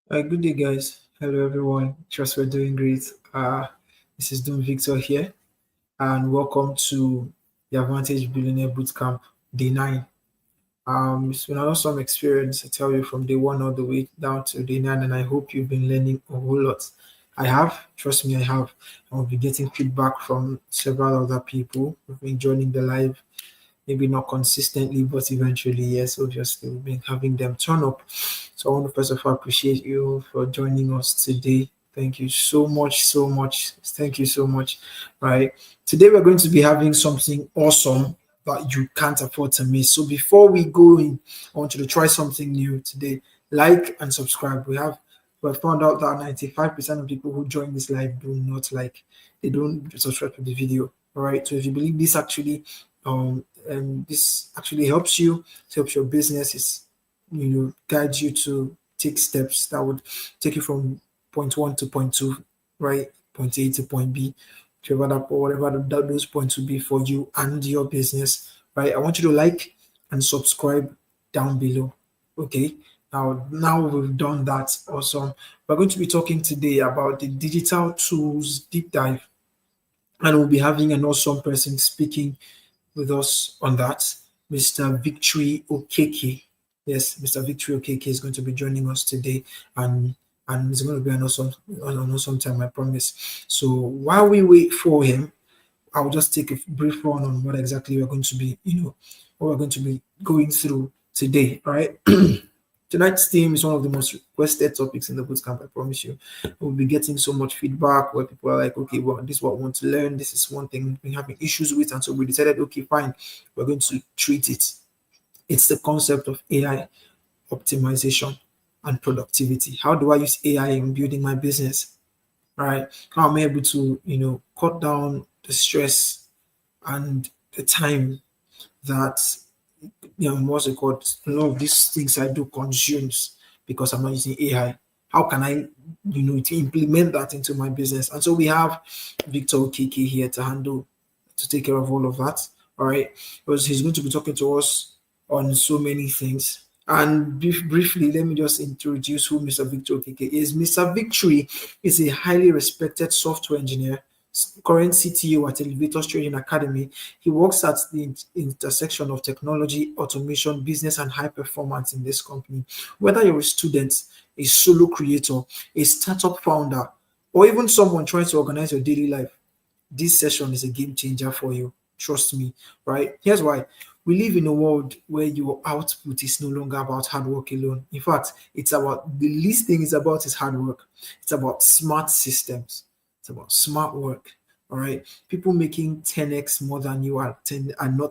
Good day, guys. Hello, everyone. Trust we're doing great. This is Doom Victor here, and welcome to the Avantage Billionaire Bootcamp Day 9. It's been an awesome experience, I tell you, from day one all the way down to day 9, and I hope you've been learning a whole lot. I have, trust me, I have. I'll be getting feedback from several other people who've been joining the live, maybe not consistently, but eventually, yes, obviously, we've been having them turn up. So I want to first of all appreciate you for joining us today. Thank you so much, so much. Thank you so much. Right. Today we're going to be having something awesome that you can't afford to miss. So before we go in, I want you to try something new today. Like and subscribe. We have found out that 95% of people who join this live do not like, they don't subscribe to the video. All right. So if you believe this actually this actually helps you, it helps your business, guides you to take steps that would take you from point one to point two, right? Point A to point B, whatever those points will be for you and your business, right? I want you to like and subscribe down below. Okay. Now we've done that. Awesome. We're going to be talking today about the digital tools deep dive, and we'll be having an awesome person speaking with us on that, Mr. Victory Okeke. Yes, Mr. Victory Okeke is going to be joining us today, and it's going to be an awesome time, I promise. So while we wait for him, I'll just take a brief run on what exactly we're going to be, what we're going to be going through today. All right. Tonight's theme is one of the most requested topics in the bootcamp, I promise you. We'll be getting so much feedback where people are like, okay, well, this is what I want to learn. This is one thing we're having issues with. And so we decided, okay, fine, we're going to treat it. It's the concept of AI optimization and productivity. How do I use AI in building my business? Right? How am I able to, cut down the stress and the time that what's it called? A lot of these things I do consumes because I'm not using AI. How can I, to implement that into my business? And so we have Victor Okeke here to take care of all of that. All right, because he's going to be talking to us on so many things. And briefly, let me just introduce who Mr. Victor Okeke is. Mr. Victory is a highly respected software engineer, current CTO at Elevators Training Academy. He works at the intersection of technology, automation, business, and high performance in this company. Whether you're a student, a solo creator, a startup founder, or even someone trying to organize your daily life, this session is a game changer for you. Trust me, right? Here's why. We live in a world where your output is no longer about hard work alone. In fact, it's about the least thing is about is hard work. It's about smart systems. It's about smart work. All right. People making 10x more than you are not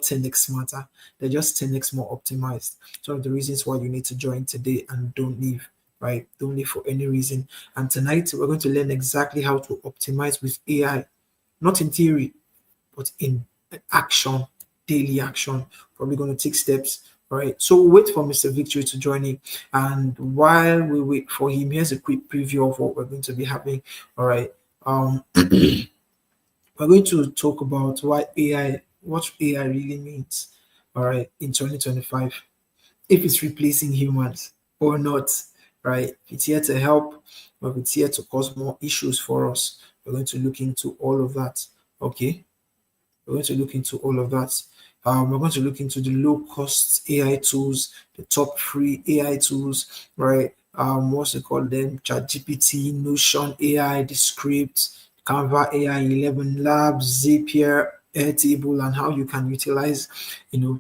10x smarter. They're just 10x more optimized. It's one of the reasons why you need to join today and don't leave. Right? Don't leave for any reason. And tonight we're going to learn exactly how to optimize with AI, not in theory, but in action, daily action. Probably going to take steps. All right. So we'll wait for Mr. Victory to join in. And while we wait for him, here's a quick preview of what we're going to be having. All right. We're going to talk about what AI really means. All right, in 2025, if it's replacing humans or not, right? If it's here to help, or if it's here to cause more issues for us, we're going to look into all of that. Okay, we're going to look into all of that. We're going to look into the low cost AI tools, the top free AI tools, right? What's it called then? ChatGPT, Notion AI, Descript, Canva AI 11 Labs, Zapier, Airtable, and how you can utilize,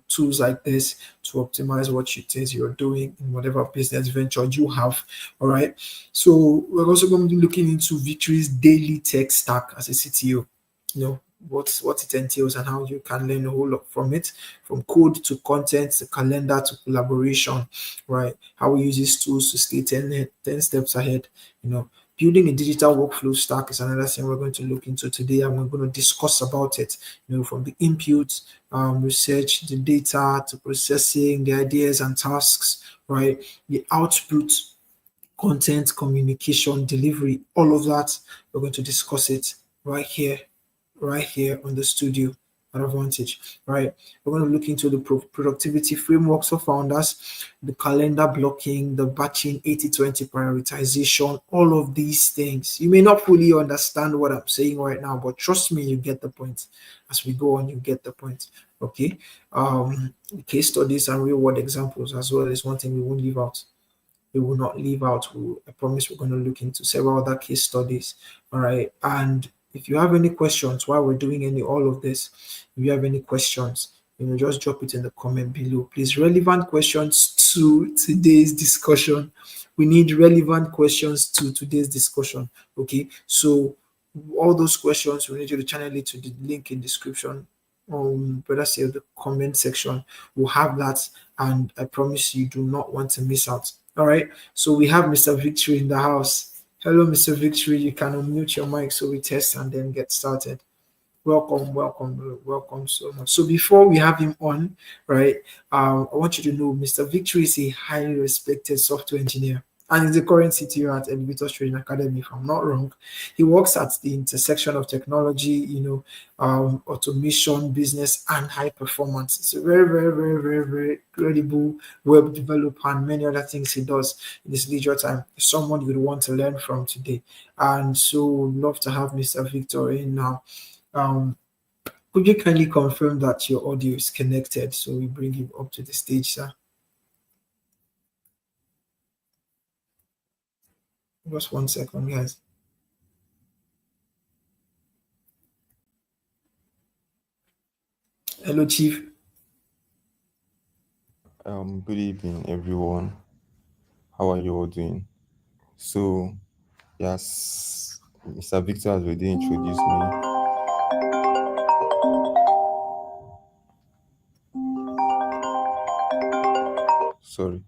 tools like this to optimize what it is you're doing in whatever business venture you have. All right. So we're also going to be looking into Victory's daily tech stack as a CTO. What it entails and how you can learn a whole lot from it, from code to content to calendar to collaboration, right? How we use these tools to stay 10 steps ahead. Building a digital workflow stack is another thing we're going to look into today, and we're going to discuss about it, from the input, research, the data to processing, the ideas and tasks, right? The output, content, communication, delivery, all of that. We're going to discuss it right here on the studio. at Advantage, right? We're going to look into the productivity frameworks for founders, the calendar blocking, the batching, 80/20 prioritization, all of these things. You may not fully understand what I'm saying right now, but trust me, you get the point. As we go on, you get the point. Okay. Case studies and real world examples as well is one thing we won't leave out. We will not leave out. I promise we're going to look into several other case studies. All right. And if you have any questions while we're doing all of this, if you have any questions, just drop it in the comment below. Please, relevant questions to today's discussion. We need relevant questions to today's discussion. Okay. So all those questions, we need you to channel it to the link in description. Better say the comment section. We'll have that, and I promise you do not want to miss out. All right. So we have Mr. Victory in the house. Hello, Mr. Victory. You can unmute your mic so we test and then get started. Welcome, welcome, welcome so much. So before we have him on, right, I want you to know Mr. Victory is a highly respected software engineer and is the current CTO at Elevator Training Academy, if I'm not wrong. He works at the intersection of technology, automation, business, and high performance. It's a very, very, very, very, very credible web developer and many other things he does in his leisure time. Someone you would want to learn from today. And so love to have Mr. Victor in now. Could you kindly confirm that your audio is connected so we bring you up to the stage, sir? Just 1 second, guys. Hello, Chief. Good evening, everyone. How are you all doing? So, yes, Mr. Victor has already introduced me. Sorry.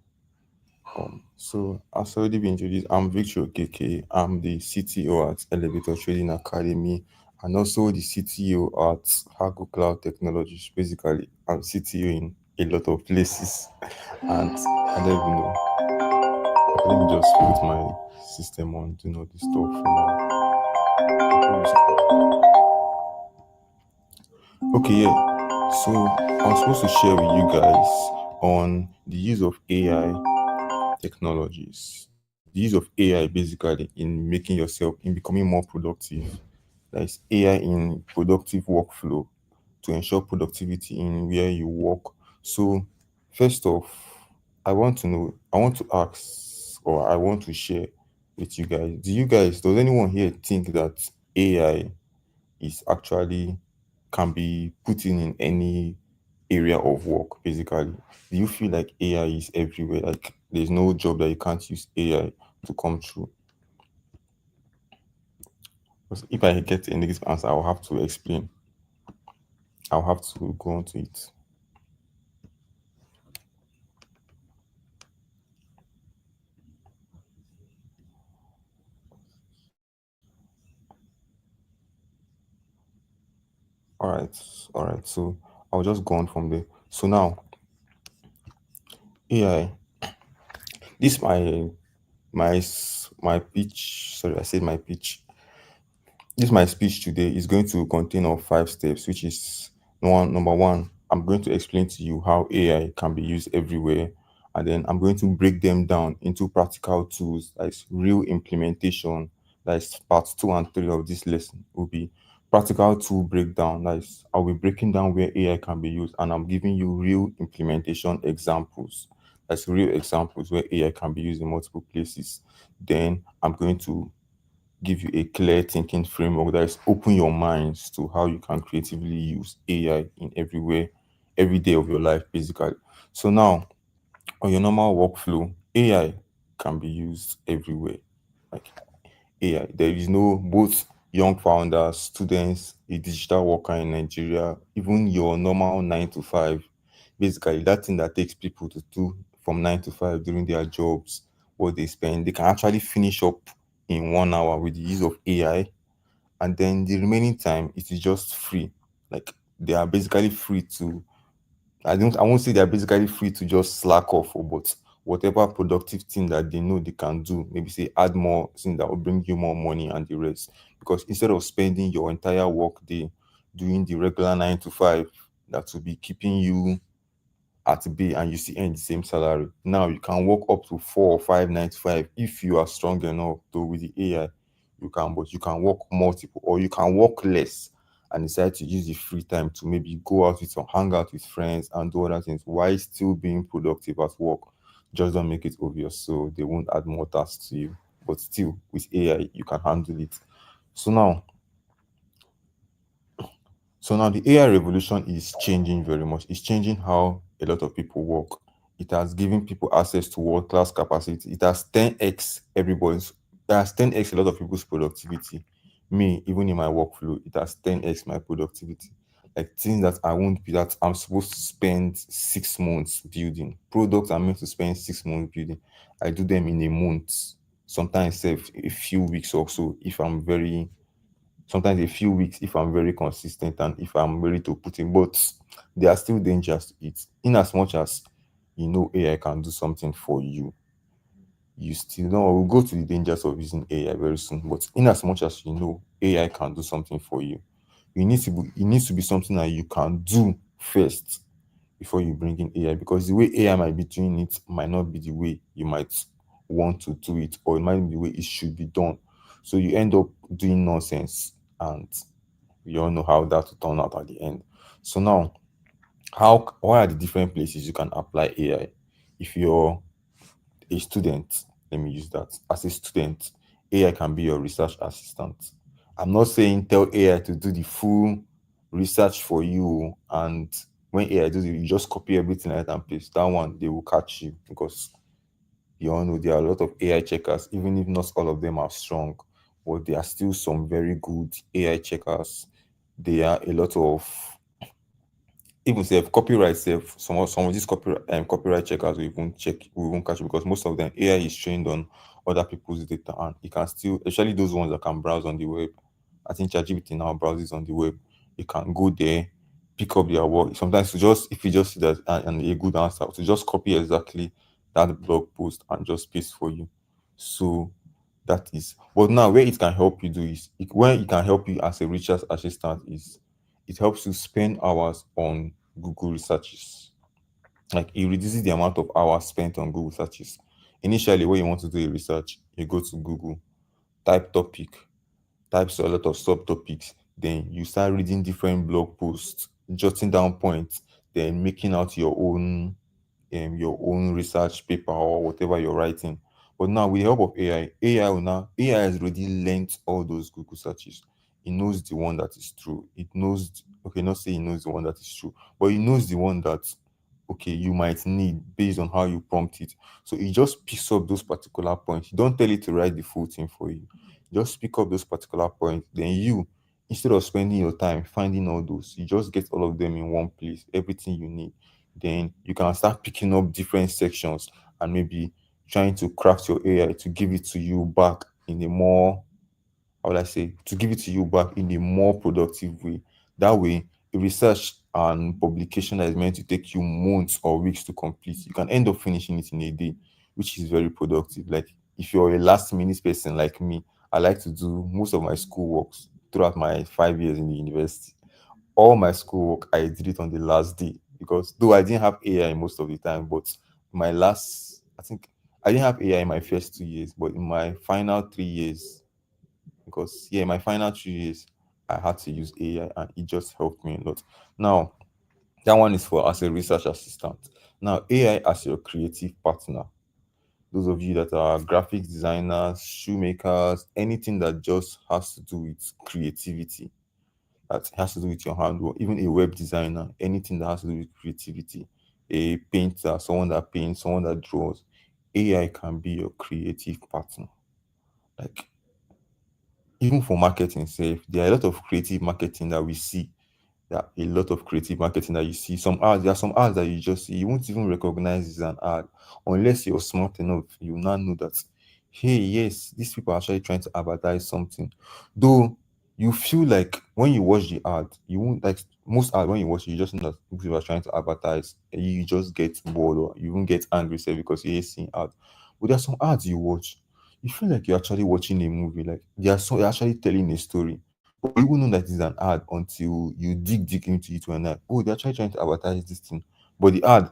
So as already been introduced, I'm Victory Okeke. I'm the CTO at Elevator Trading Academy and also the CTO at Hago Cloud Technologies. Basically, I'm CTO in a lot of places, and I don't even know. Okay, let me just put my system on Do Not Disturb for now. Okay, yeah. So I'm supposed to share with you guys on the use of AI technologies, the use of AI basically in making yourself, in becoming more productive. There is AI in productive workflow to ensure productivity in where you work. So, first off, I want to ask, or I want to share with you guys. Does anyone here think that AI is actually can be put in any area of work, basically? Do you feel like AI is everywhere? Like there's no job that you can't use AI to come through? 'Cause if I get a negative answer, I'll have to explain. I'll have to go on to it. All right, all right. So I'll just go on from there. So now, AI. This my pitch. Sorry, I said my pitch. This my speech today is going to contain of 5 steps, which is number one. I'm going to explain to you how AI can be used everywhere, and then I'm going to break them down into practical tools, like real implementation. That's part 2 and 3 of this lesson will be practical tool breakdown. That's I'll be breaking down where AI can be used, and I'm giving you real implementation examples. That's real examples where AI can be used in multiple places. Then I'm going to give you a clear thinking framework that is open your minds to how you can creatively use AI in everywhere, every day of your life, basically. So now, on your normal workflow, AI can be used everywhere. Like AI, there is no both young founders, students, a digital worker in Nigeria, even your normal 9 to 5. Basically, that thing that takes people to do from 9 to 5 during their jobs, what they can actually finish up in 1 hour with the use of AI, and then the remaining time it is just free. Like they are basically free to I won't say they're basically free to just slack off, but whatever productive thing that they know they can do, maybe say add more things that will bring you more money and the rest. Because instead of spending your entire work day doing the regular 9 to 5 that will be keeping you at bay and you still earn the same salary. Now you can work up to 4 or 5 9 to 5 if you are strong enough. Though with the AI, you can, but you can work multiple or you can work less and decide to use the free time to maybe go out with some hang out with friends and do other things while still being productive at work. Just don't make it obvious so they won't add more tasks to you. But still, with AI, you can handle it. So now, the AI revolution is changing very much. It's changing how a lot of people work. It has given people access to world-class capacity. It has 10x everybody's. It has 10x a lot of people's productivity. Me, even in my workflow, it has 10x my productivity. Like things that I won't be that I'm supposed to spend 6 months building. Products I'm meant to spend 6 months building. I do them in a month. Sometimes a few weeks or so if I'm very sometimes a few weeks if I'm very consistent and if I'm ready to put in. But there are still dangers to it. In as much as AI can do something for you, you still know we'll go to the dangers of using AI very soon. But in as much as AI can do something for you, it needs to be something that you can do first before you bring in AI, because the way AI might be doing it might not be the way you might want to do it, or it might be the way it should be done. So you end up doing nonsense, and we all know how that will turn out at the end. So now, what are the different places you can apply AI? If you're a student, let me use that. As a student, AI can be your research assistant. I'm not saying tell AI to do the full research for you, and when AI does it, you just copy everything like that and paste. That one, they will catch you, because you all know there are a lot of AI checkers, even if not all of them are strong, but there are still some very good AI checkers. There are a lot of, even self copyright self, some of these copyright checkers will even catch you, because most of them AI is trained on other people's data, and it can still, especially those ones that can browse on the web. I think ChatGPT now browses on the web. You can go there, pick up their work. Sometimes to just, if you just see that and a good answer, to just copy exactly that blog post and just paste for you. So that is, but now where it can help you do is, where it can help you as a research assistant is, it helps you spend hours on Google researches. Like it reduces the amount of hours spent on Google searches. Initially, when you want to do a research, you go to Google, type topic, type a lot of subtopics, then you start reading different blog posts, jotting down points, then making out your own research paper or whatever you're writing. But now with the help of AI has already learnt all those Google searches. It knows the one that is true. It knows, okay, not say it knows the one that is true, but it knows the one that, okay, you might need based on how you prompt it. So it just picks up those particular points. You don't tell it to write the full thing for you. Just pick up those particular points. Then you, instead of spending your time finding all those, you just get all of them in one place, everything you need. Then you can start picking up different sections and maybe trying to craft your AI to give it to you back in a more, how would I say, to give it to you back in a more productive way. That way, a research and publication that is meant to take you months or weeks to complete, you can end up finishing it in a day, which is very productive. Like if you're a last minute person like me, I like to do most of my school works throughout my 5 years in the university. All my schoolwork, I did it on the last day, because though I didn't have AI most of the time, but I think I didn't have AI in my first 2 years, but in my final 3 years, because yeah, my final 3 years, I had to use AI and it just helped me a lot. Now, that one is for as a research assistant. Now, AI as your creative partner. Those of you that are graphic designers, shoemakers, anything that just has to do with creativity, that has to do with your handwork, even a web designer, anything that has to do with creativity, a painter, someone that paints, someone that draws, AI can be your creative partner. Like even for marketing safe, there are a lot of creative marketing that we see. There are a lot of creative marketing that you see. There are some ads that you just see. You won't even recognize it's an ad unless you're smart enough. You now know that, hey, yes, these people are actually trying to advertise something. Though you feel like when you watch the ad, you won't like most ad when you watch it, you just know that people are trying to advertise. And you just get bored or you won't get angry say because you're seeing ad. But there are some ads you watch, you feel like you're actually watching a movie. Like they're actually telling a story. But you won't know that it's an ad until you dig deep into it when like, oh, they're actually trying to advertise this thing. But the ad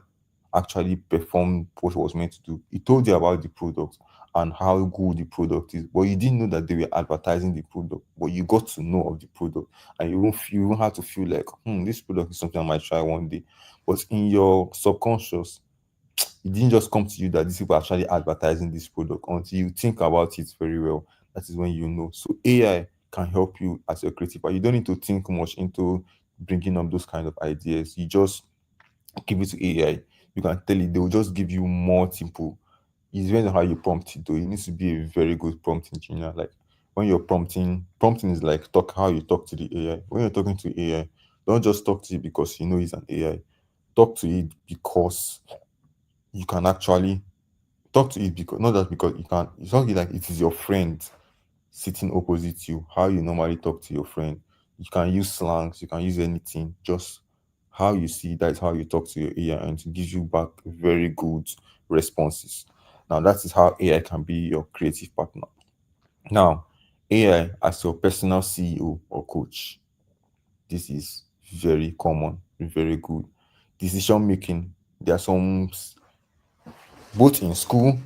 actually performed what it was meant to do. It told you about the product and how good the product is, but you didn't know that they were advertising the product. But you got to know of the product, and you won't have to feel like, this product is something I might try one day. But in your subconscious, it didn't just come to you that these people are actually advertising this product until you think about it very well. That is when you know. So AI can help you as a creative, but you don't need to think much into bringing up those kind of ideas. You just give it to AI. You can tell it, they will just give you multiple. It depends on how you prompt it though. You need to be a very good prompt engineer. Like when you're prompting is like talk how you talk to the AI. When you're talking to AI, don't just talk to it because you know it's an AI. Talk to it because you can actually talk to it, because not just because you can, it's not like it is your friend sitting opposite you, how you normally talk to your friend. You can use slangs, you can use anything, just how you see that is how you talk to your AI, and to give you back very good responses. Now that is how AI can be your creative partner. Now, AI as your personal CEO or coach, this is very common, very good. Decision making, there are some both in school,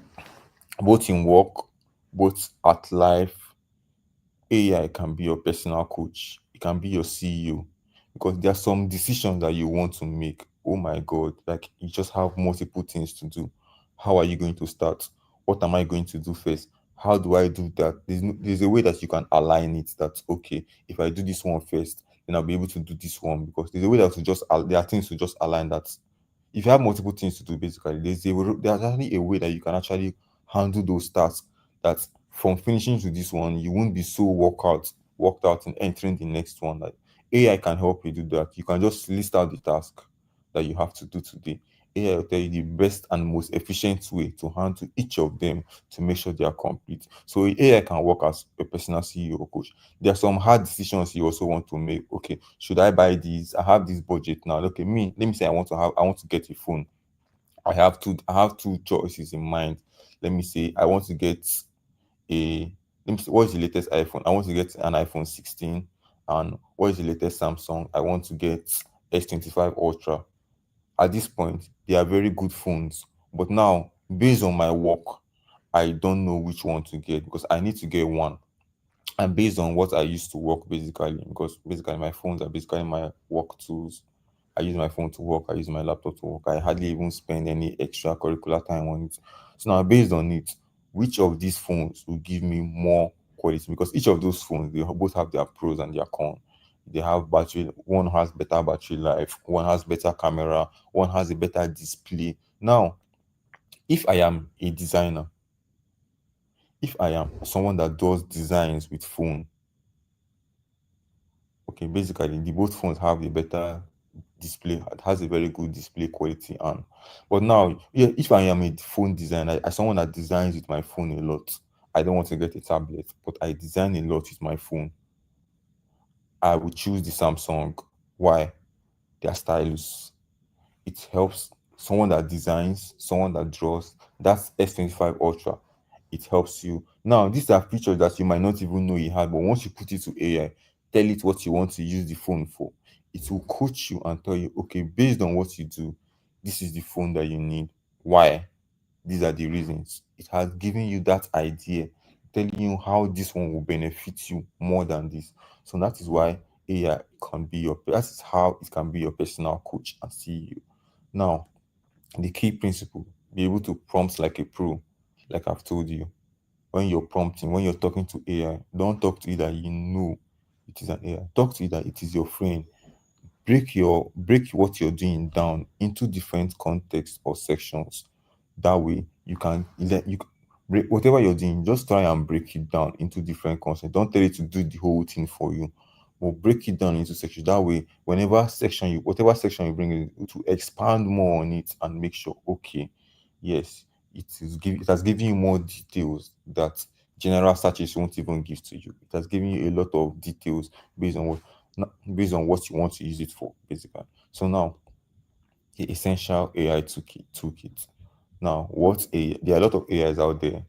both in work, both at life. AI can be your personal coach. It can be your CEO, because there are some decisions that you want to make. Oh my God, like you just have multiple things to do. How are you going to start? What am I going to do first? How do I do that? There's a way that you can align it. That okay, if I do this one first, then I'll be able to do this one, because there's a way that to just there are things to just align that. If you have multiple things to do, basically, there's actually a way that you can actually handle those tasks, that from finishing to this one, you won't be so worked out in entering the next one. Like AI can help you do that. You can just list out the task that you have to do today. AI will tell you the best and most efficient way to handle each of them to make sure they are complete. So AI can work as a personal CEO or coach. There are some hard decisions you also want to make. Okay, should I buy these? I have this budget now. Okay, let me say I want to get a phone. I have two choices in mind. Let me say I want to get a let me see, what is the latest iPhone? I want to get an iPhone 16. And what is the latest Samsung? I want to get S25 Ultra. At this point, they are very good phones. But now, based on my work, I don't know which one to get, because I need to get one. And based on what I used to work, basically, because basically my phones are basically my work tools. I use my phone to work, I use my laptop to work. I hardly even spend any extracurricular time on it. So now, based on it, which of these phones will give me more quality? Because each of those phones, they both have their pros and their cons. They have battery, one has better battery life, one has better camera, one has a better display. Now, if I am a designer, if I am someone that does designs with phone, okay, basically the both phones have a better display, it has a very good display quality. And but now, yeah, if I am a phone designer, as someone that designs with my phone a lot, I don't want to get a tablet, but I design a lot with my phone, I would choose the Samsung. Why? Their stylus. It helps someone that designs, someone that draws. That's S25 Ultra. It helps you. Now, these are features that you might not even know you had, but once you put it to AI, tell it what you want to use the phone for, it will coach you and tell you, okay, based on what you do, this is the phone that you need. Why? These are the reasons. It has given you that idea, telling you how this one will benefit you more than this. So that is why AI can be that is how it can be your personal coach and CEO. Now, the key principle, be able to prompt like a pro, like I've told you. When you're prompting, when you're talking to AI, don't talk to it that you know it is an AI. Talk to it that it is your friend. Break what you're doing down into different contexts or sections. That way you can break whatever you're doing, just try and break it down into different concepts. Don't tell it to do the whole thing for you, but break it down into sections. That way, whatever section you bring in, to expand more on it and make sure, okay, yes, it has given you more details that general searches won't even give to you. It has given you a lot of details based on based on what you want to use it for, basically. So now, the essential AI toolkit. Now, there are a lot of AIs out there.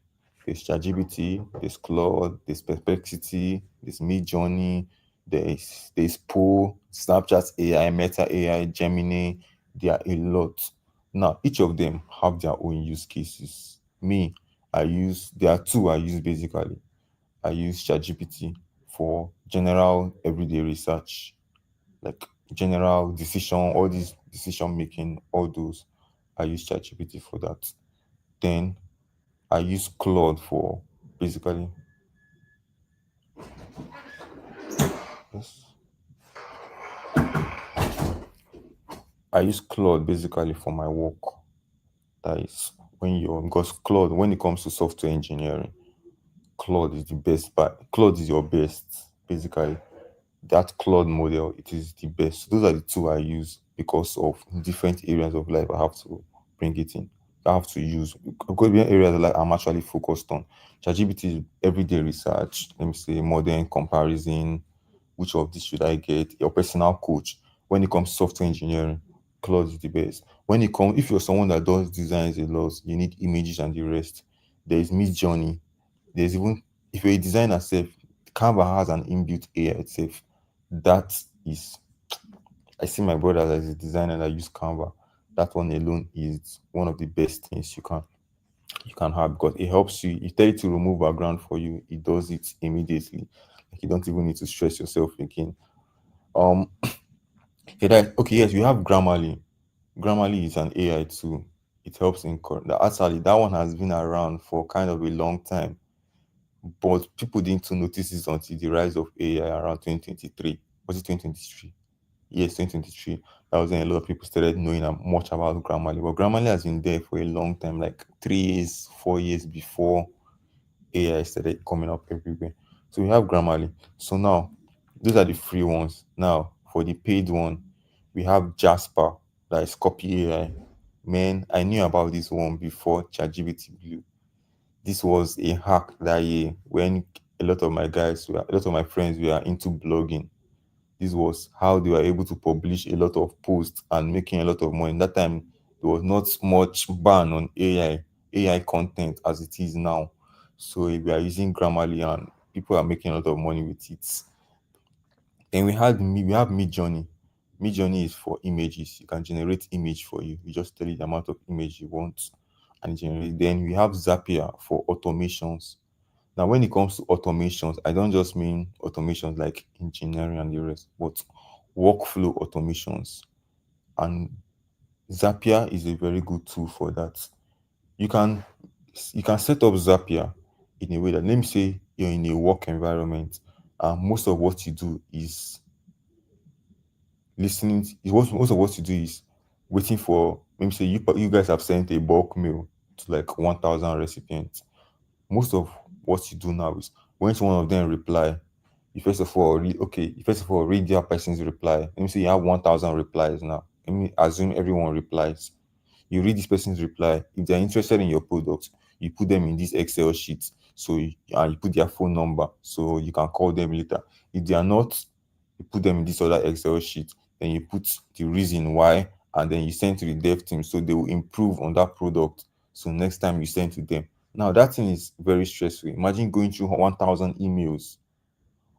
There's ChatGPT, there's Claude, there's Perplexity, there's Midjourney, There's Poe, Snapchat AI, Meta AI, Gemini. There are a lot. Now, each of them have their own use cases. Me, there are two I use basically. I use ChatGPT for general everyday research, like general decision, all these decision making, all those. I use ChatGPT for that. Then I use Claude for basically, yes, I use Claude basically for my work. That is because Claude, when it comes to software engineering, Claude is the best, but Claude is your best, basically. That Claude model, it is the best. Those are the two I use because of different areas of life I have to bring it in. I have to use because there are areas like I'm actually focused on. ChatGPT is everyday research, let me say modern comparison, which of this should I get? Your personal coach. When it comes to software engineering, Claude is the best. When it comes, if you're someone that does designs a lot, you need images and the rest. There is Mid Journey. There's even if you're a designer self, Canva has an inbuilt AI itself. That is, I see my brother as a designer that use Canva. That one alone is one of the best things you can have because it helps you. It tells you to remove background for you. It does it immediately. Like you don't even need to stress yourself again. Um, okay, yes, we have Grammarly. Grammarly is an AI tool. It helps in actually that one has been around for kind of a long time, but people didn't notice it until the rise of AI around 2023. Was it 2023? Yes, 2023. That was when a lot of people started knowing much about Grammarly. But Grammarly has been there for a long time, like 3 years, 4 years before AI started coming up everywhere. So we have Grammarly. So now, those are the free ones. Now, for the paid one, we have Jasper, that is copy AI. Man, I knew about this one before ChatGPT Blue. This was a hack that year when a lot of my friends were into blogging. This was how they were able to publish a lot of posts and making a lot of money. That time, there was not much ban on AI content as it is now. So we are using Grammarly and people are making a lot of money with it. Then we have Midjourney. Midjourney is for images. You can generate image for you. You just tell it the amount of image you want and generate. Then we have Zapier for automations. Now, when it comes to automations, I don't just mean automations like engineering and the rest, but workflow automations. And Zapier is a very good tool for that. You can you can set up Zapier in a way that, let me say you're in a work environment, and most of what you do is listening. Most of what you do is waiting for. Let me say you guys have sent a bulk mail to like 1,000 recipients. Most of what you do now is when one of them reply, you first of all read their person's reply. Let me say you have 1,000 replies now. Let me assume everyone replies. You read this person's reply. If they're interested in your product, you put them in this Excel sheet. So you put their phone number so you can call them later. If they are not, you put them in this other Excel sheet. Then you put the reason why, and then you send to the dev team so they will improve on that product. So next time you send to them. Now that thing is very stressful. Imagine going through 1,000 emails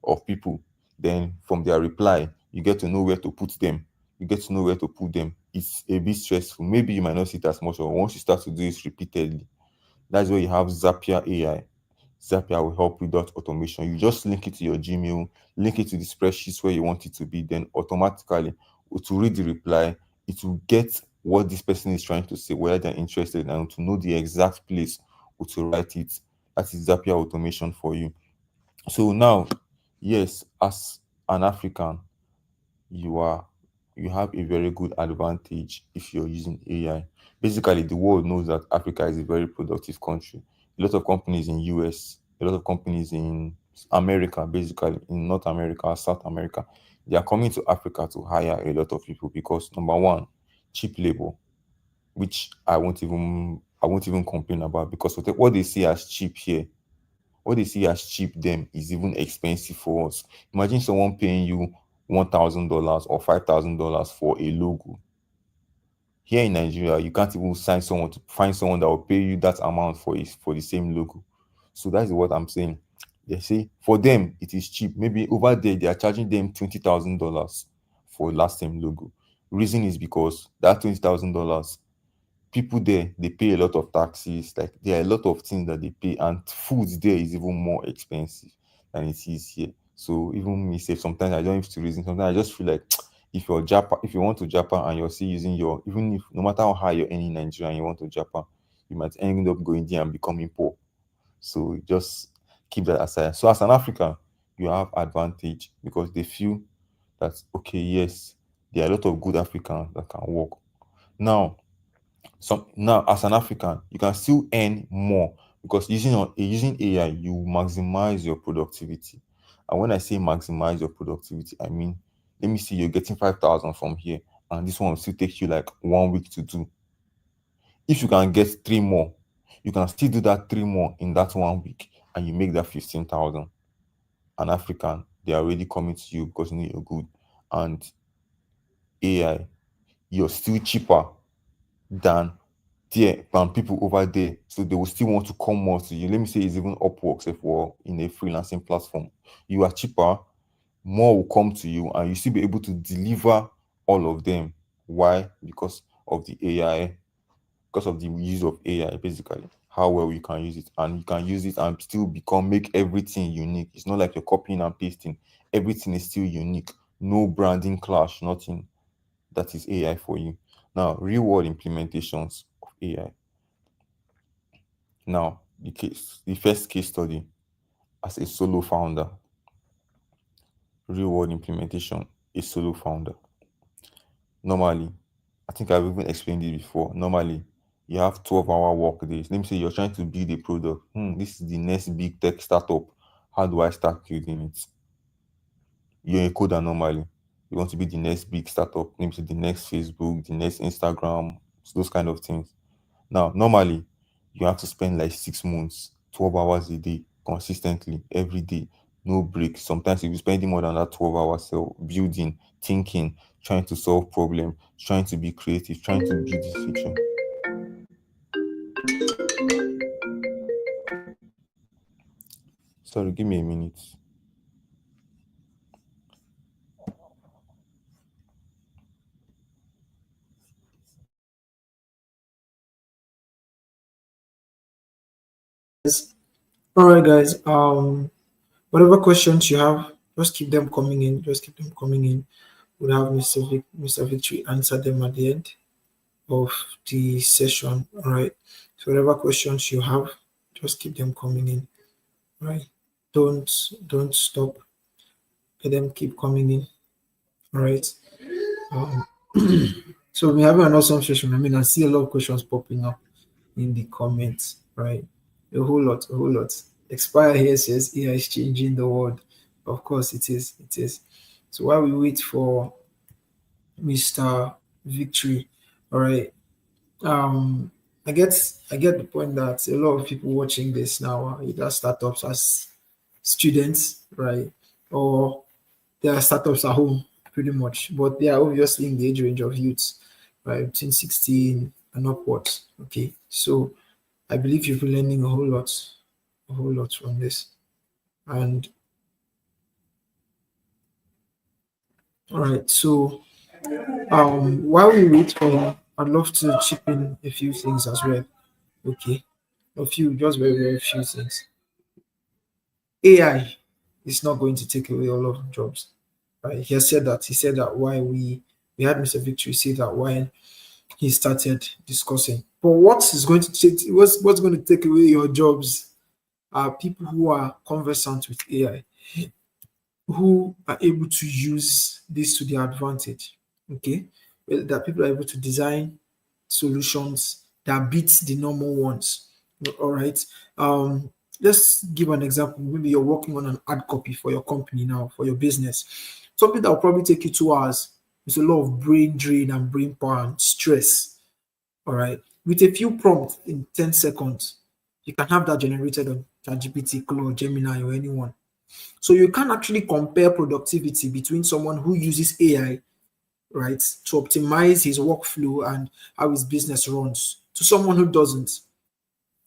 of people. Then from their reply, you get to know where to put them. You get to know where to put them. It's a bit stressful. Maybe you might not see it as much, or once you start to do it repeatedly, that's where you have Zapier AI. Zapier will help with that automation. You just link it to your Gmail, link it to the spreadsheets where you want it to be, then automatically it will read the reply. It will get what this person is trying to say, whether they're interested, and to know the exact place to write it. That is Zapier automation for you. So now, yes, as an African, you are you have a very good advantage if you're using AI. Basically, the world knows that Africa is a very productive country. A lot of companies in US, a lot of companies in America, basically in North America, South America, they are coming to Africa to hire a lot of people because number one, cheap labor, which I won't even complain about because what they see as cheap here, what they see as cheap them is even expensive for us. Imagine someone paying you $1,000 or $5,000 for a logo. Here in Nigeria, you can't even find someone that will pay you that amount for the same logo. So that's what I'm saying. They say for them it is cheap. Maybe over there they are charging them $20,000 for last time logo. Reason is because that $20,000, people there they pay a lot of taxes. Like there are a lot of things that they pay, and food there is even more expensive than it is here. So even me say sometimes I don't have to reason. Sometimes I just feel like if you want to Japan and you're still using your, even if no matter how high you're earning in Nigeria and you want to Japan, you might end up going there and becoming poor. So just keep that aside. So as an African, you have advantage because they feel that okay, yes, there are a lot of good Africans that can work. Now, now as an African, you can still earn more because using AI, you maximize your productivity. And when I say maximize your productivity, I mean, let me see, you're getting 5,000 from here, and this one will still take you like 1 week to do. If you can get three more, you can still do that three more in that 1 week, and you make that 15,000. An African, they are already coming to you because you know you're good. And AI, you're still cheaper than than people over there. So they will still want to come more to you. Let me say it's even Upwork if we're in a freelancing platform. You are cheaper, more will come to you, and you still be able to deliver all of them. Why? Because of the AI, because of the use of AI, basically. How well you can use it. And you can use it and still make everything unique. It's not like you're copying and pasting. Everything is still unique. No branding clash, nothing. That is AI for you. Now, real world implementations of AI. Now, the first case study as a solo founder, real world implementation, a solo founder. Normally, I think I've even explained it before. Normally, you have 12-hour work days. Let me say you're trying to build a product. This is the next big tech startup. How do I start building it? You're a coder normally. You want to be the next big startup, maybe the next Facebook, the next Instagram, those kind of things. Now, normally, you have to spend like 6 months, 12 hours a day, consistently, every day, no break. Sometimes you'll be spending more than that 12 hours so building, thinking, trying to solve problems, trying to be creative, trying to build this feature. Sorry, give me a minute. All right, guys. Whatever questions you have, just keep them coming in. Just keep them coming in. We'll have Mr. Victory answer them at the end of the session. All right. So whatever questions you have, just keep them coming in. All right. Don't stop. Let them keep coming in. All right. Um, so we're having an awesome session. I mean, I see a lot of questions popping up in the comments. Right. A whole lot. A whole lot. Expire here says AI is changing the world. Of course, it is. It is. So while we wait for Mr. Victory, all right. Um, I get the point that a lot of people watching this now are either startups as students, right, or they are startups at home, pretty much. But they are obviously in the age range of youths, right, between 16 and upwards. Okay, so I believe you've been learning a whole lot from this. And all right, so while we wait for him, I'd love to chip in a few things as well. Okay, a few, just very, very few things. AI is not going to take away all of the jobs. Right? He has said that. He said that why we had Mr. Victory say that when he started discussing. But what's going to take away your jobs are people who are conversant with AI, who are able to use this to their advantage. Okay, well, that people are able to design solutions that beats the normal ones. All right. Let's give an example. Maybe you're working on an ad copy for your company now, for your business. Something that will probably take you 2 hours. It's a lot of brain drain and brain power and stress. All right. With a few prompts in 10 seconds, you can have that generated on ChatGPT, Claude, Gemini, or anyone. So you can actually compare productivity between someone who uses AI, right, to optimize his workflow and how his business runs to someone who doesn't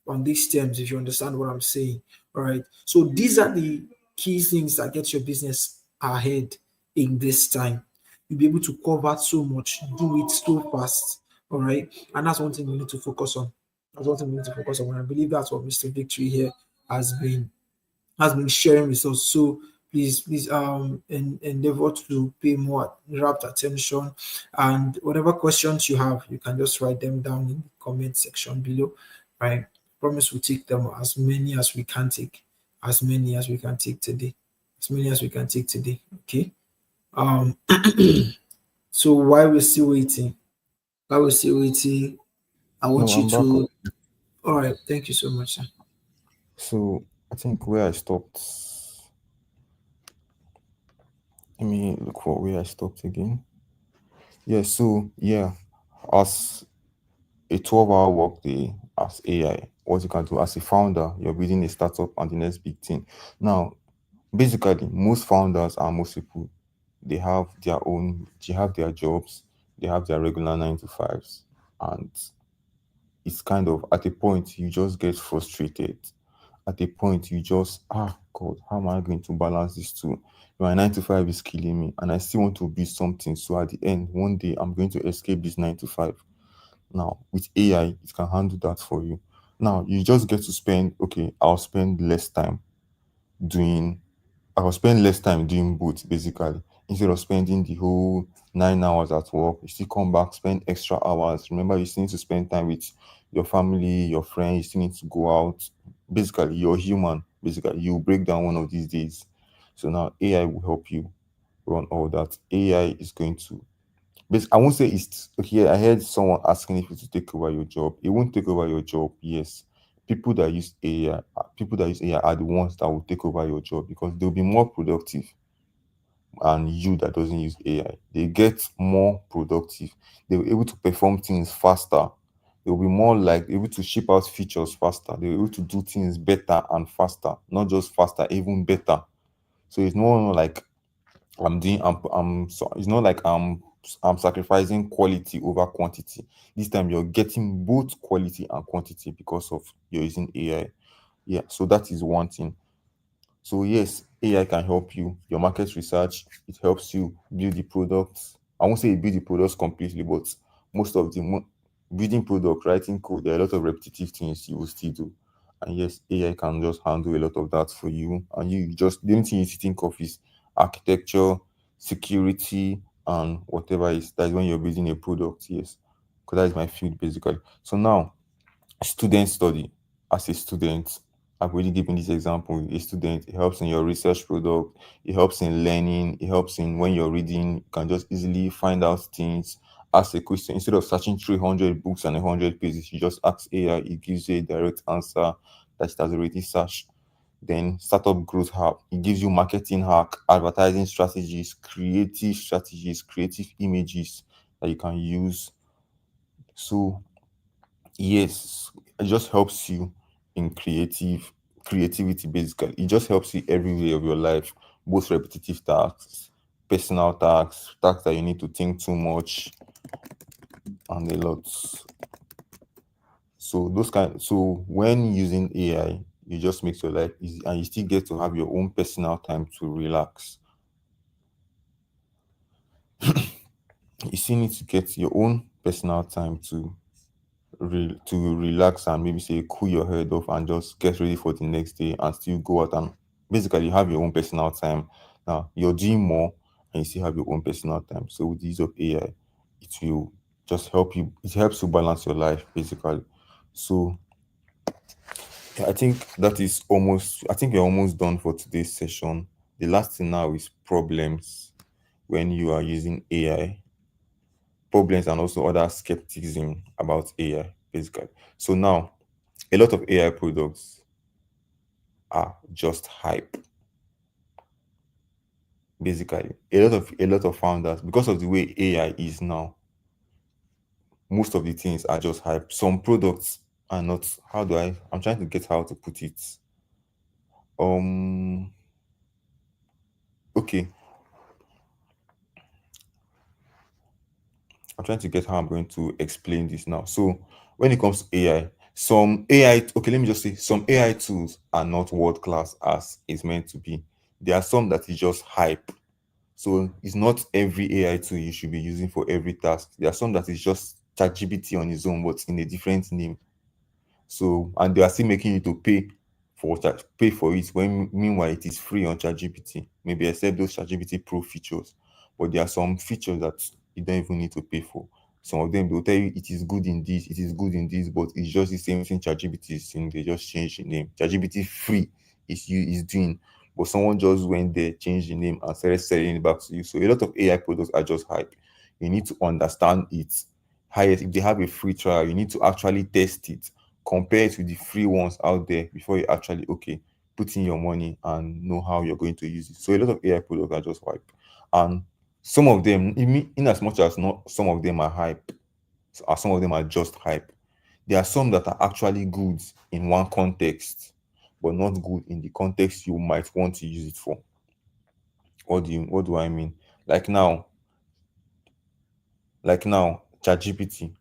on these terms, if you understand what I'm saying. All right. So these are the key things that get your business ahead in this time. You'll be able to cover so much, do it so fast. All right. And that's one thing we need to focus on. That's one thing we need to focus on. And I believe that's what Mr. Victory here has been has been sharing with us. So please endeavor to pay more rapt attention, and whatever questions you have, you can just write them down in the comment section below. Right. Promise we'll take them as many as we can take. As many as we can take today. As many as we can take today. Okay. Um so while we're still waiting, I No, want you I'm back. to all right, thank you so much, sir. So I think where I stopped, let me look for where I stopped again. Yeah, so yeah, as a 12-hour workday as AI, what you can do as a founder, you're building a startup and the next big thing. Now, basically, most founders and most people, they have their jobs, they have their regular 9 to 5s, and it's kind of at a point you just get frustrated. At a point you just, God, how am I going to balance these two? My 9 to 5 is killing me, and I still want to be something. So at the end, one day I'm going to escape this 9 to 5. Now, with AI, it can handle that for you. Now, you just get to spend, okay, doing I'll spend less time doing both basically. Instead of spending the whole 9 hours at work, you still come back, spend extra hours. Remember, you still need to spend time with your family, your friends, you still need to go out. Basically, you're human. Basically, you break down one of these days. So now AI will help you run all that. AI is going to I won't say it's okay. I heard someone asking if it to take over your job. It won't take over your job. Yes, people that use AI are the ones that will take over your job because they'll be more productive than you that doesn't use AI. They get more productive. They'll be able to perform things faster. They'll be more like able to ship out features faster. They're able to do things better and faster, not just faster, even better. So it's more like so it's not like I'm sacrificing quality over quantity. This time you're getting both quality and quantity because of you're using AI. Yeah, so that is one thing. So yes, AI can help you. Your market research, it helps you build the products. I won't say you build the products completely, but most of the building product, writing code, there are a lot of repetitive things you will still do. And yes, AI can just handle a lot of that for you. And you just the only thing you need to think of is architecture, security, and whatever is that is when you're building a product. Yes, because that is my field basically. So now student study. As a student, I've already given this example. A student, it helps in your research product, it helps in learning, it helps in when you're reading, you can just easily find out things, ask a question. Instead of searching 300 books and 100 pages, you just ask AI, it gives you a direct answer that it has already searched. Then startup growth hack, it gives you marketing hack, advertising strategies, creative images that you can use. So yes, it just helps you in creativity basically. It just helps you every way of your life, both repetitive tasks, personal tasks that you need to think too much, and a lot. So when using AI, it just makes your life easy and you still get to have your own personal time to relax. You still need to get your own personal time to relax and maybe say cool your head off and just get ready for the next day and still go out and basically have your own personal time. Now you're doing more and you still have your own personal time. So with the use of AI, it will just help you. It helps you balance your life basically. So yeah, I think we're almost done for today's session. The last thing now is problems when you are using AI, problems and also other skepticism about AI basically. So now a lot of AI products are just hype. Basically, a lot of founders, because of the way AI is now, most of the things are just hype. Some products are not. I'm trying to get how to put it. Um. Okay, I'm trying to get how I'm going to explain this now. So when it comes to AI, Some AI, okay, let me just say, some AI tools are not world class as it's meant to be. There are some that is just hype. So it's not every AI tool you should be using for every task. There are some that is just ChatGPT on its own, but in a different name. So, and they are still making you to pay for it when meanwhile it is free on ChatGPT. Maybe except those ChatGPT Pro features. But there are some features that you don't even need to pay for. Some of them they'll tell you it is good in this, it is good in this, but it's just the same thing ChatGPT is saying. They just change the name. ChatGPT free is doing, but someone just went there, changed the name, and started selling it back to you. So a lot of AI products are just hype. You need to understand it. Highest, if they have a free trial, you need to actually test it, compare it to the free ones out there before you actually put in your money and know how you're going to use it. So a lot of AI products are just hype, and some of them, in as much as not some of them are hype, or some of them are just hype, there are some that are actually good in one context, but not good in the context you might want to use it for. What do I mean? Like now, ChatGPT.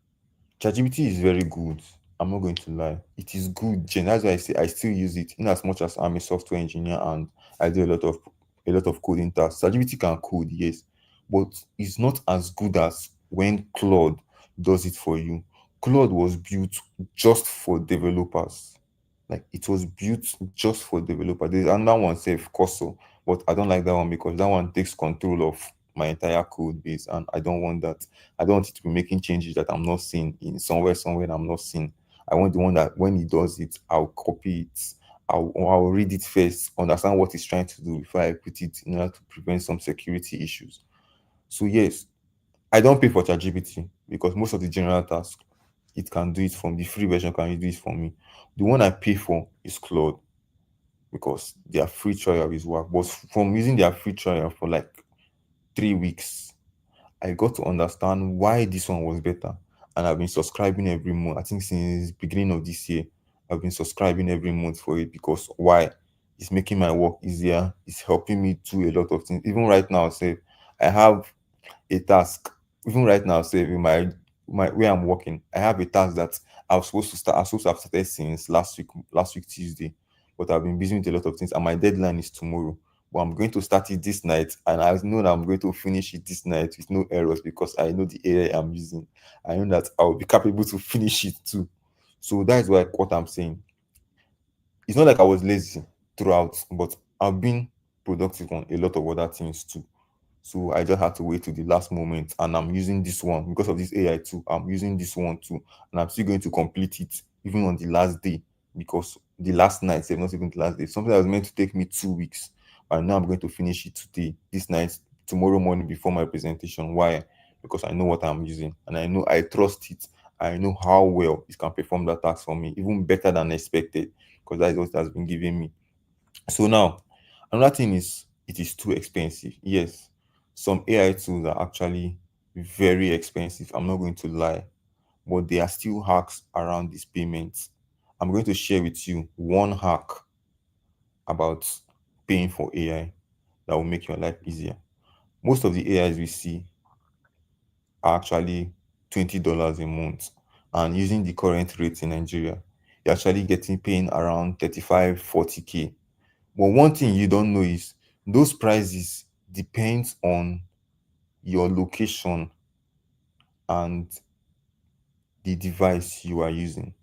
ChatGPT is very good. I'm not going to lie. It is good. That's why I say I still use it in as much as I'm a software engineer and I do a lot of coding tasks. ChatGPT can code, yes, but it's not as good as when Claude does it for you. Claude was built just for developers. Like it was built just for developer. There's another one, Safe Corso, but I don't like that one because that one takes control of my entire code base, and I don't want that. I don't want it to be making changes that I'm not seeing in somewhere that I'm not seeing. I want the one that when he does it, I'll copy it. I'll read it first, understand what he's trying to do before I put it in order to prevent some security issues. So yes, I don't pay for ChatGPT because most of the general tasks it can do it from the free version can do it for me. The one I pay for is Claude because their free trial is work. But from using their free trial for like 3 weeks, I got to understand why this one was better. And I've been subscribing every month. I think since beginning of this year, I've been subscribing every month for it because why? It's making my work easier. It's helping me do a lot of things. Even right now, say I have a task. Even right now, say in my where I'm working, I have a task that I was supposed to have started since last week Tuesday, but I've been busy with a lot of things, and my deadline is tomorrow. But I'm going to start it this night, and I know that I'm going to finish it this night with no errors because I know the area I'm using. I know that I'll be capable to finish it too. So that is why what I'm saying. It's not like I was lazy throughout, but I've been productive on a lot of other things too. So I just had to wait to the last moment, and I'm using this one because of this AI too. I'm using this one too, and I'm still going to complete it even on the last day because the last night, not even the last day, something that was meant to take me 2 weeks, and now I'm going to finish it today, this night, tomorrow morning before my presentation. Why? Because I know what I'm using, and I know I trust it. I know how well it can perform that task for me, even better than expected, because that is what it has been giving me. So now, another thing is it is too expensive. Yes, some AI tools are actually very expensive. I'm not going to lie, but there are still hacks around this payment. I'm going to share with you one hack about paying for AI that will make your life easier. Most of the AIs we see are actually $20 a month, and using the current rates in Nigeria, you're actually getting paying around 35, 40K. But one thing you don't know is those prices depends on your location and the device you are using.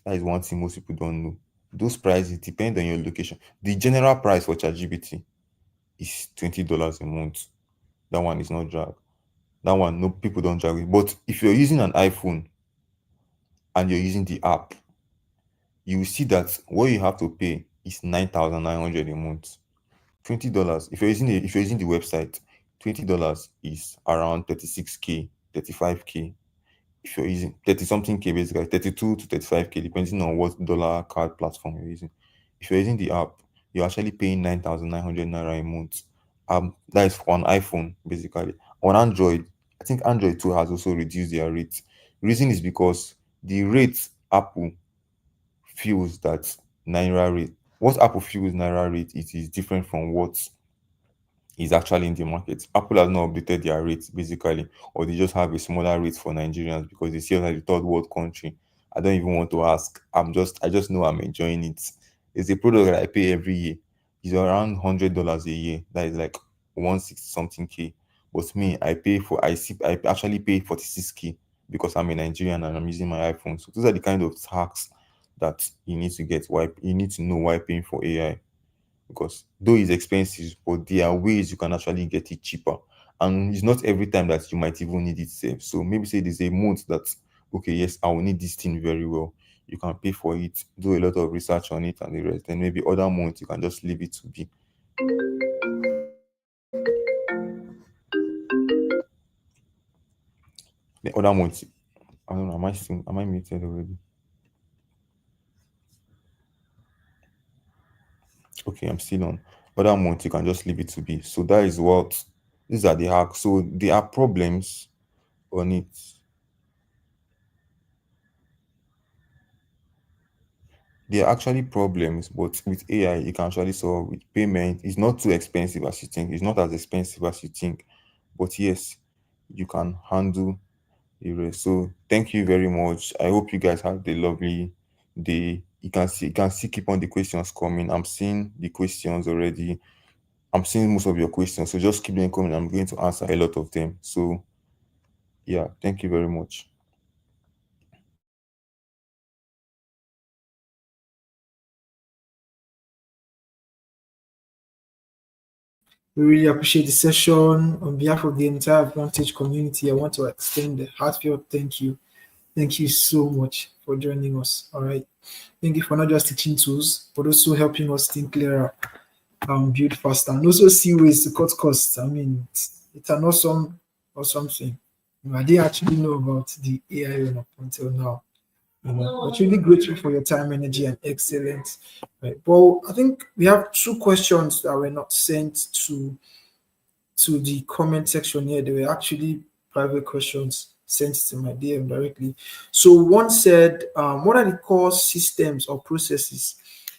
That is one thing most people don't know. Those prices depend on your location. The general price for ChatGPT is $20 a month. That one is not drag. That one, no people don't drag it. But if you're using an iPhone and you're using the app, you will see that what you have to pay is 9,900 a month. $20 if you're using the website, $20 is around 36K, 35K. If you're using 30 something K, basically 32 to 35K, depending on what dollar card platform you're using. If you're using the app, you're actually paying 9,900 naira a month. That is for an iPhone, basically. On Android, I think Android too has also reduced their rate. Reason is because the rate Apple feels that Naira rate, what Apple feels Naira rate, it is different from what is actually in the market. Apple has not updated their rates basically, or they just have a smaller rate for Nigerians because they see us as a third world country I don't even want to ask. I just know I'm enjoying it. It's a product that I pay every year. It's around $100 a year. That is like 160 something K. But me, I actually pay 46K because I'm a Nigerian and I'm using my iPhone. So those are the kind of hacks that you need to get. Why you need to know why paying for AI, because though it's expensive, but there are ways you can actually get it cheaper. And it's not every time that you might even need it safe. So maybe say there's a month that, okay, yes, I will need this thing very well. You can pay for it, do a lot of research on it and the rest. Then maybe other months you can just leave it to be. The other months, I don't know, am I muted already? Okay, I'm still on. Other months you can just leave it to be. So that is what these are the hacks. So there are problems on it. There are actually problems, but with AI, you can actually solve with payment. It's not too expensive as you think. It's not as expensive as you think. But yes, you can handle the rest. So thank you very much. I hope you guys have a lovely day. You can see keep on the questions coming. I'm seeing the questions already. I'm seeing most of your questions. So just keep them coming. I'm going to answer a lot of them. So yeah, thank you very much. We really appreciate the session. On behalf of the entire Advantage community, I want to extend a heartfelt thank you. Thank you so much for joining us. All right. Thank you for not just teaching tools, but also helping us think clearer and build faster and also see ways to cut costs. I mean, it's an awesome thing. I didn't actually know about the AI up until now. But really grateful for your time, energy, and excellence. Right. Well, I think we have two questions that were not sent to the comment section here. They were actually private questions sent to my DM directly. So one said, what are the core systems or processes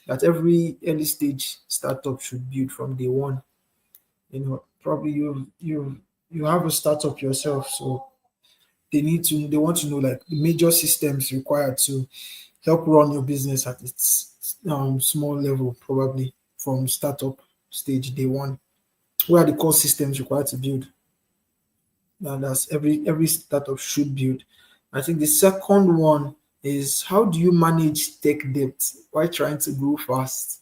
that every early stage startup should build from day one? Probably you have a startup yourself, so they want to know like the major systems required to help run your business at its small level, probably from startup stage day one. What are the core systems required to build? And that's every startup should build. I think the second one is how do you manage tech debt while trying to grow fast?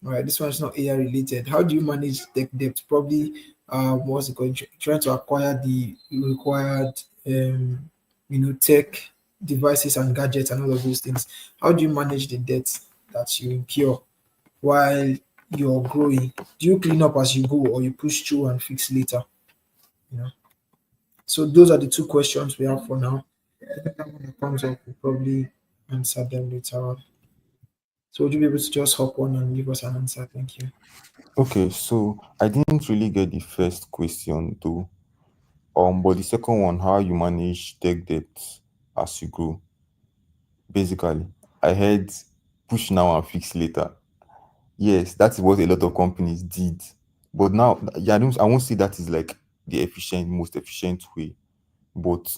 All right, this one is not AI related. How do you manage tech debt? Probably, what's it called? Trying to acquire the required, tech devices and gadgets and all of those things. How do you manage the debt that you incur while you're growing? Do you clean up as you go, or you push through and fix later? You know. So those are the two questions we have for now. Anytime when it comes up, we'll probably answer them later on. So would you be able to just hop on and give us an answer? Thank you. Okay, so I didn't really get the first question though. But the second one, how you manage tech debt as you grow. Basically, I heard push now and fix later. Yes, that's what a lot of companies did. But now, yeah, I won't say that is like the most efficient way. But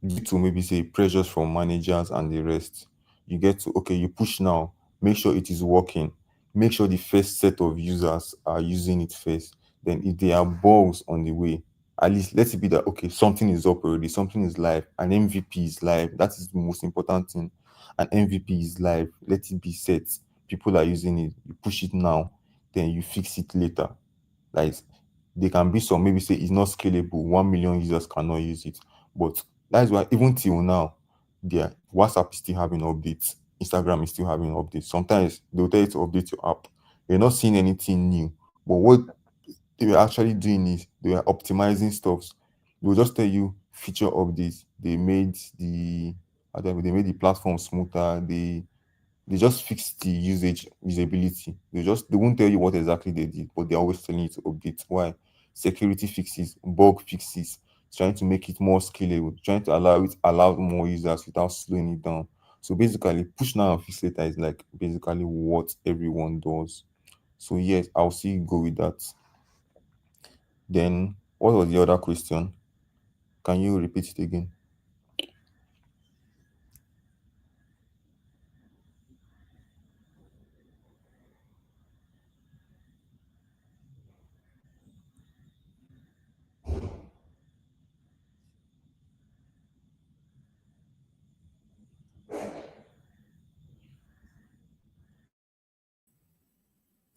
due to maybe say pressures from managers and the rest, you get to okay, you push now, make sure it is working, make sure the first set of users are using it first. Then if there are bugs on the way, at least let it be that okay, something is up already, something is live, an MVP is live. That is the most important thing. An MVP is live, let it be set. People are using it, you push it now, then you fix it later. Like there can be some maybe say it's not scalable, 1 million users cannot use it. But that's why even till now, their WhatsApp is still having updates, Instagram is still having updates. Sometimes they'll tell you to update your app. You're not seeing anything new. But what they were actually doing is they were optimizing stuff. They'll just tell you feature updates. They made the platform smoother. They just fix the usability. They won't tell you what exactly they did, but they're always telling you to update. Why? Security fixes, bug fixes, trying to make it more scalable, trying to allow more users without slowing it down. So basically, push now and fix later is like basically what everyone does. So yes, I'll see you go with that. Then what was the other question? Can you repeat it again?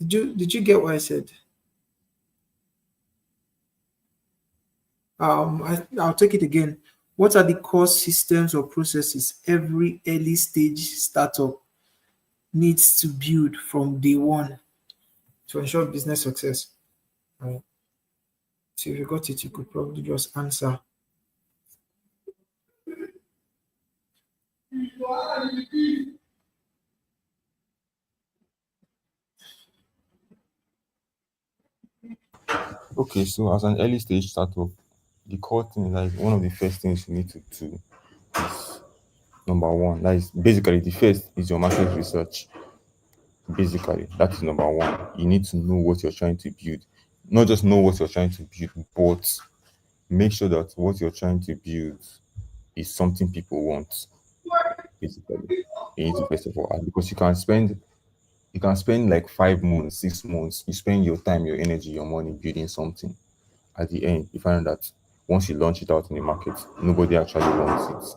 Did you get what I said? I'll take it again. What are the core systems or processes every early stage startup needs to build from day one to ensure business success? Right. So if you got it, you could probably just answer. Okay, so as an early stage startup, the core thing, like one of the first things you need to do is number one. That is basically the first is your market research. Basically, that is number one. You need to know what you're trying to build. Not just know what you're trying to build, but make sure that what you're trying to build is something people want. Basically, you need to first of all, and because you can spend like 5 months, 6 months, you spend your time, your energy, your money building something. At the end, you find out that once you launch it out in the market, nobody actually wants it.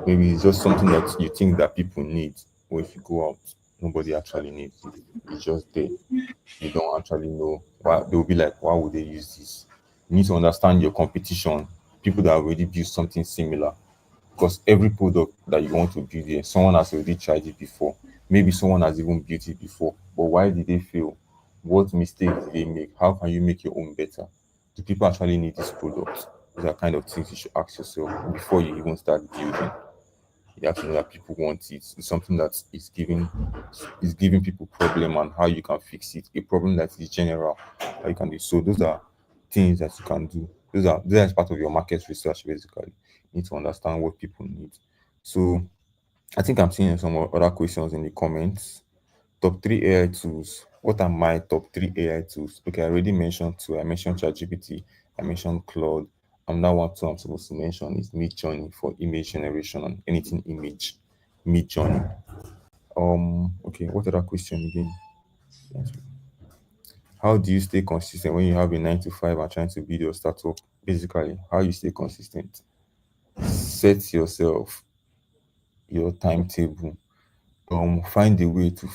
Maybe it's just something that you think that people need, or if you go out, nobody actually needs it. It's just there. You don't actually know why they'll be like, why would they use this? You need to understand your competition, people that already built something similar. Because every product that you want to build here, someone has already tried it before. Maybe someone has even built it before. But why did they fail? What mistakes did they make? How can you make your own better? Do people actually need this product? These are kind of things you should ask yourself before you even start building. You have to know that people want it. It's something that is giving people problem and how you can fix it. A problem that is general that you can do. So those are things that you can do. Those are part of your market research basically. You need to understand what people need. So I think I'm seeing some other questions in the comments. Top three AI tools. What are my top three AI tools? Okay, I already mentioned two. I mentioned ChatGPT. I mentioned Claude. And that one too I'm supposed to mention is Midjourney for image generation and anything image. Midjourney. Okay, what other question again? How do you stay consistent when you have a 9 to 5 and trying to build your startup? Basically, how you stay consistent. Set yourself your timetable. Find a way to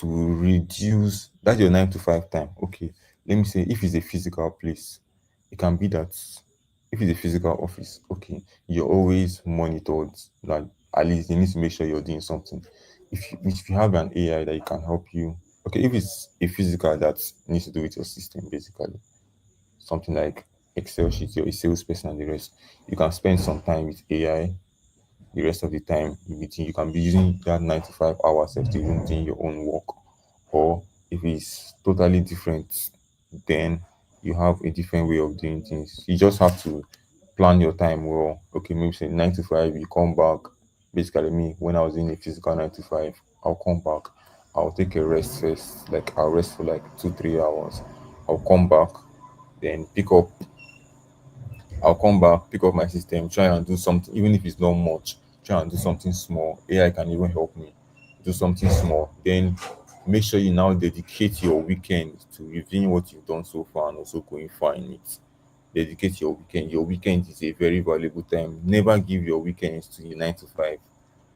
reduce that's your 9 to 5 time. Okay, let me say if it's a physical place, it can be that if it's a physical office, okay, you're always monitored. Like at least you need to make sure you're doing something. If you have an AI that can help you, okay, if it's a physical that needs to do with your system, basically something like Excel sheet, you're a salesperson and the rest, you can spend some time with AI. The rest of the time you can be using that 9 to 5 hours to even doing your own work. Or if it's totally different, then you have a different way of doing things. You just have to plan your time well. Okay, maybe say 9 to 5, you come back. Basically, me when I was in a physical 9 to 5, I'll come back. I'll take a rest first, like I'll rest for like 2 3 hours. I'll come back, then I'll come back, pick up my system, try and do something, even if it's not much, try and do something small. AI can even help me do something small. Then make sure you now dedicate your weekend to reviewing what you've done so far and also going far in it. Dedicate your weekend. Your weekend is a very valuable time. Never give your weekends to your 9 to 5.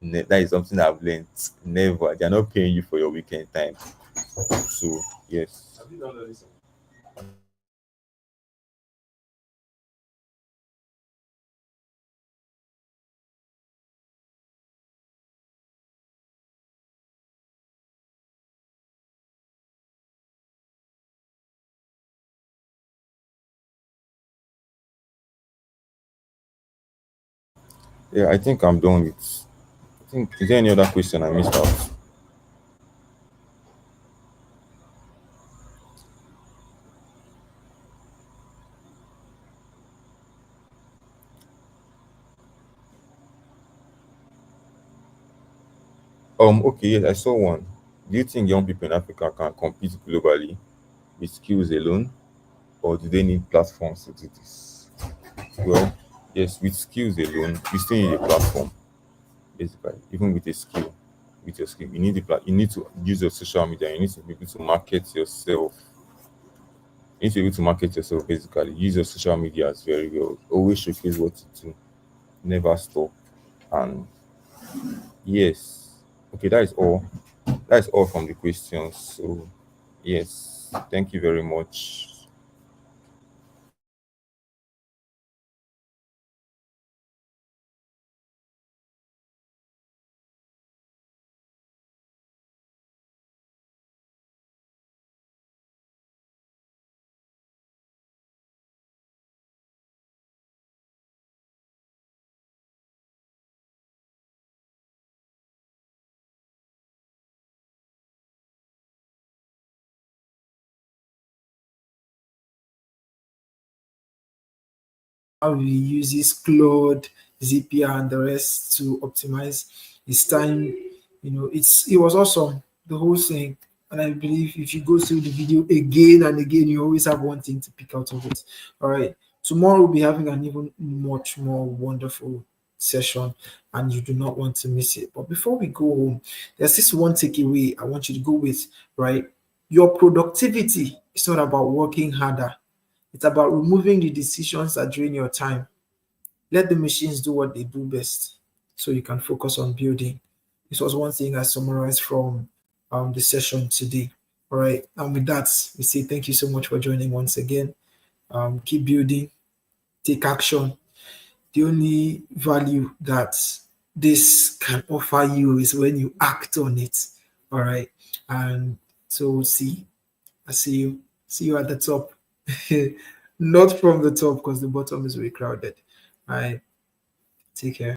That is something I've learned. Never. They're not paying you for your weekend time. So, yes. Yeah, I think I'm done with. I think, is there any other question I missed out? Okay, yes, I saw one. Do you think young people in Africa can compete globally with skills alone, or do they need platforms to do this? Well, yes, with skills alone, you still need a platform. Basically, even with a skill, with your skill, you need to use your social media. You need to be able to market yourself. You need to be able to market yourself. Basically, use your social media as very well. Always showcase what you do. Never stop. And yes, okay, that is all. That is all from the questions. So Yes, thank you very much. How he uses Claude, Zapier, and the rest to optimize his time. It was awesome, the whole thing. And I believe if you go through the video again and again, you always have one thing to pick out of it. All right. Tomorrow we'll be having an even much more wonderful session, and you do not want to miss it. But before we go home, there's this one takeaway I want you to go with, right? Your productivity is not about working harder. It's about removing the decisions that drain your time. Let the machines do what they do best so you can focus on building. This was one thing I summarized from the session today. All right. And with that, we say thank you so much for joining once again. Keep building, take action. The only value that this can offer you is when you act on it. All right. And so I see you. See you at the top. Not from the top because the bottom is very crowded. All right. Take care.